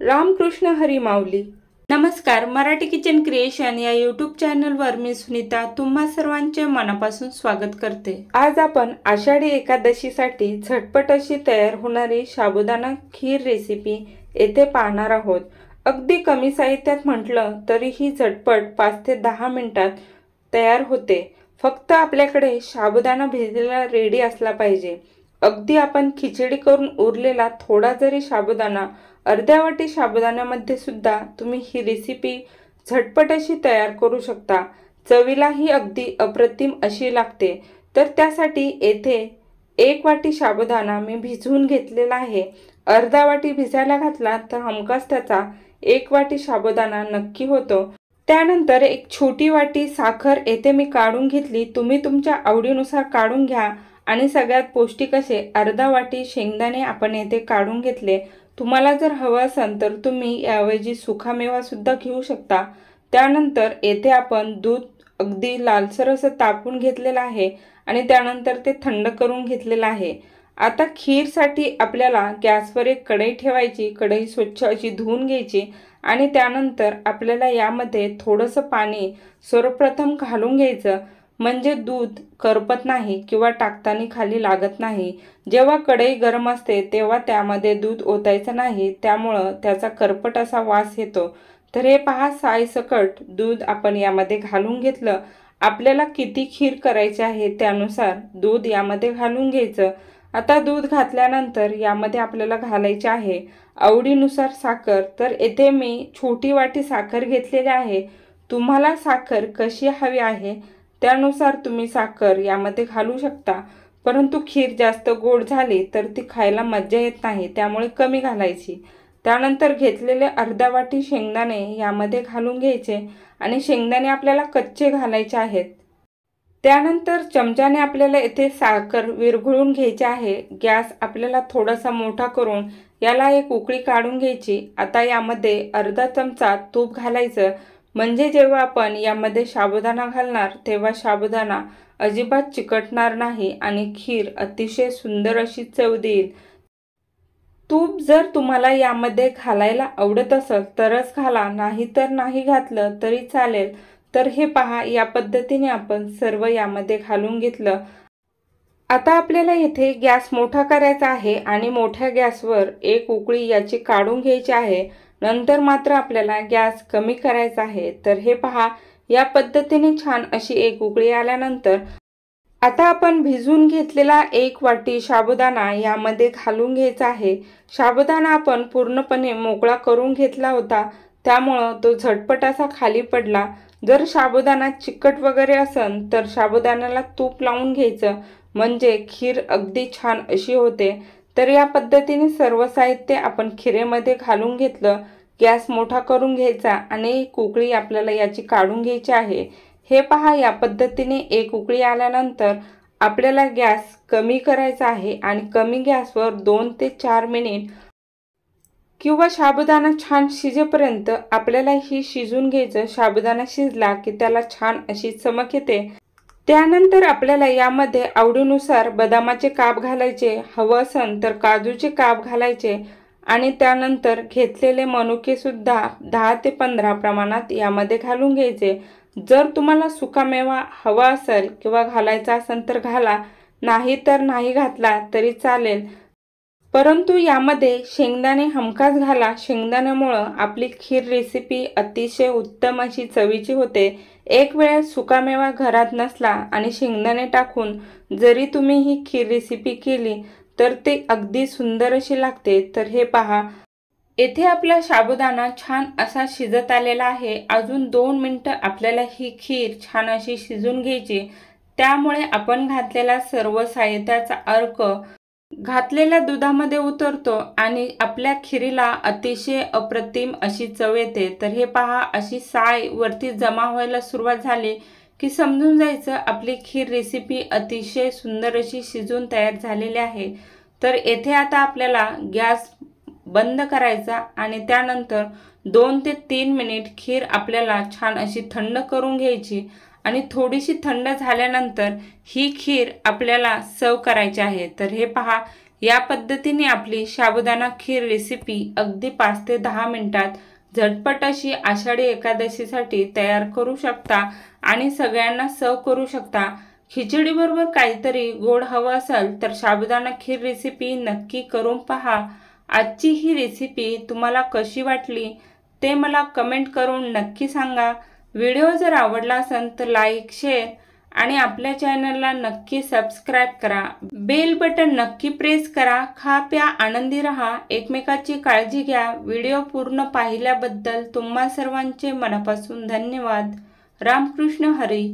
रामकृष्ण हरी माऊली. नमस्कार. Marathi kitchen creation या YouTube चॅनलवर मी सुनीता तुम्हा सर्वांचे मनापासून स्वागत करते. आज आपण आषाढी एकादशीसाठी झटपट अशी तयार होणारी साबुदाणा खीर रेसिपी येथे पाहणार आहोत. अगदी कमी साहित्यात म्हटलं तरी ही झटपट 5 ते 10 मिनिटात तयार होते. फक्त आपल्याकडे साबुदाणा भिजलेला रेडी असला पाहिजे. अगदी आपण खिचडी करून उरलेला थोडा जरी साबुदाणा, अर्ध्या वाटी साबुदाण्यामध्ये सुद्धा तुम्ही ही रेसिपी झटपट अशी तयार करू शकता. चवीलाही अगदी अप्रतिम अशी लागते. तर त्यासाठी येथे 1 वाटी साबुदाणा मी भिजवून घेतलेला आहे. अर्धा वाटी भिजायला घातला तर हमखास त्याचा 1 वाटी साबुदाणा नक्की होतो. त्यानंतर एक छोटी वाटी साखर येथे मी काढून घेतली. तुम्ही तुमच्या आवडीनुसार काढून घ्या. आणि सगळ्यात पौष्टिक असे अर्धा वाटी शेंगदाणे आपण येथे काढून घेतले. तुम्हाला जर हवं असेल तर तुम्ही याऐवजी सुकामेवा सुद्धा घेऊ शकता. त्यानंतर येथे आपण दूध अगदी लालसर असं तापवून घेतलेलं आहे आणि त्यानंतर ते थंड करून घेतलेलं आहे. आता खीरसाठी आपल्याला गॅसवर एक कढई ठेवायची. कढई स्वच्छ अशी धुवून घ्यायची आणि त्यानंतर आपल्याला यामध्ये थोडंसं पाणी सर्वप्रथम घालून घ्यायचं. म्हणजे दूध करपत नाही किंवा टाकताना खाली लागत नाही. जेव्हा कढई गरम असते तेव्हा त्यामध्ये दूध ओतायचं नाही, त्यामुळं त्याचा करपट असा वास येतो. तर हे पहा, सायसकट दूध आपण यामध्ये घालून घेतलं. आपल्याला किती खीर करायची आहे त्यानुसार दूध यामध्ये घालून घ्यायचं. आता दूध घातल्यानंतर यामध्ये आपल्याला घालायचे आहे आवडीनुसार साखर. तर येथे मी छोटी वाटी साखर घेतलेली आहे. तुम्हाला साखर कशी हवी आहे त्यानुसार तुम्ही साखर यामध्ये घालू शकता. परंतु खीर जास्त गोड झाली तर ती खायला मजा येत नाही, त्यामुळे कमी घालायची. त्यानंतर घेतलेले अर्धा वाटी शेंगदाणे यामध्ये घालून घ्यायचे आणि शेंगदाणे आपल्याला कच्चे घालायचे आहेत. त्यानंतर चमच्याने आपल्याला येथे साखर विरघळून घ्यायची आहे. गॅस आपल्याला थोडासा मोठा करून याला एक उकळी काढून घ्यायची. आता यामध्ये अर्धा चमचा तूप घालायचं. म्हणजे जेव्हा आपण यामध्ये साबुदाणा घालणार तेव्हा साबुदाणा अजिबात चिकटणार नाही आणि खीर अतिशय सुंदर अशी चव देईल. तूप जर तुम्हाला यामध्ये घालायला आवडत असेल तरच घाला, नाही तर नाही घातलं तरी चालेल. तर हे पहा, या पद्धतीने आपण सर्व यामध्ये घालून घेतलं. आता आपल्याला येथे गॅस मोठा करायचा आहे आणि मोठ्या गॅसवर एक उकळी याची काढून घ्यायची आहे. नंतर मात्र आपल्याला गॅस कमी करायचा आहे. तर हे पहा, या पद्धतीने छान अशी एक उकळी आल्यानंतर आता आपण भिजवून घेतलेला 1 वाटी साबुदाणा यामध्ये घालून घ्यायचा आहे. साबुदाणा आपण पूर्णपणे मोकळा करून घेतला होता, त्यामुळं तो झटपट असा खाली पडला. जर साबुदाणा चिकट वगैरे असेल तर साबुदाण्याला तूप लावून घ्यायचं, म्हणजे खीर अगदी छान अशी होते. तर या पद्धतीने सर्व साहित्य आपण खिरेमध्ये घालून घेतलं. गॅस मोठा करून घ्यायचा आणि एक उकळी आपल्याला याची काढून घ्यायची आहे. हे पहा, या पद्धतीने एक उकळी आल्यानंतर आपल्याला गॅस कमी करायचा आहे आणि कमी गॅसवर 2 ते 4 मिनिट किंवा साबुदाणा छान शिजेपर्यंत आपल्याला ही शिजून घ्यायचं. साबुदाणा शिजला की त्याला छान अशी चमक येते. त्यानंतर आपल्याला यामध्ये आवडीनुसार बदामाचे काप घालायचे, हवं असेल तर काजूचे काप घालायचे आणि त्यानंतर घेतलेले मनुके सुद्धा 10 ते 15 प्रमाणात यामध्ये घालून घ्यायचे. जर तुम्हाला सुकामेवा हवा असेल किंवा घालायचा असेल तर घाला, नाही तर नाही घातला तरी चालेल. परंतु यामध्ये शेंगदाणे हमखास घाला. शेंगदाण्यामुळं आपली खीर रेसिपी अतिशय उत्तम अशी चवीची होते. एक वेळेस सुकामेवा घरात नसला आणि शेंगदाणे टाकून जरी तुम्ही ही खीर रेसिपी केली तर ते अगदी सुंदर अशी लागते. तर हे पहा, येथे आपला साबुदाणा छान असा शिजत आलेला आहे. अजून 2 मिनिटं आपल्याला ही खीर छान अशी शिजून घ्यायची. त्यामुळे आपण घातलेला सर्व साहित्याचा अर्क घातलेल्या दुधामध्ये उतरतो आणि आपल्या खिरीला अतिशय अप्रतिम अशी चव येते. तर हे पहा, अशी साय वरती जमा व्हायला सुरुवात झाली की समजून जायचं आपली खीर रेसिपी अतिशय सुंदर अशी शिजून तयार झालेली आहे. तर येथे आता आपल्याला गॅस बंद करायचा आणि त्यानंतर 2 ते 3 मिनिट खीर आपल्याला छान अशी थंड करून घ्यायची आणि थोडीशी थंड झाल्यानंतर ही खीर आपल्याला सर्व करायची आहे. तर हे पहा, या पद्धतीने आपली साबुदाणा खीर रेसिपी अगदी 5 ते 10 मिनिटात झटपट अशी आषाढी एकादशीसाठी तयार करू शकता आणि सगळ्यांना सर्व करू शकता। खिचडी बरोबर काहीतरी गोड हवं असेल तर साबुदाणा खीर रेसिपी नक्की करून पहा। आजची ही रेसिपी तुम्हाला कशी वाटली ते मला कमेंट करून नक्की सांगा। व्हिडिओ जर आवडला असेल तर लाईक, शेअर आणि आपल्या चॅनलला नक्की सबस्क्राइब करा। बेल बटन नक्की प्रेस करा। खा प्या आनंदी रहा, एकमेकाची काळजी घ्या। व्हिडिओ पूर्ण पाहिल्याबद्दल तुम्हा सर्वांचे मनापासून धन्यवाद। रामकृष्ण हरी।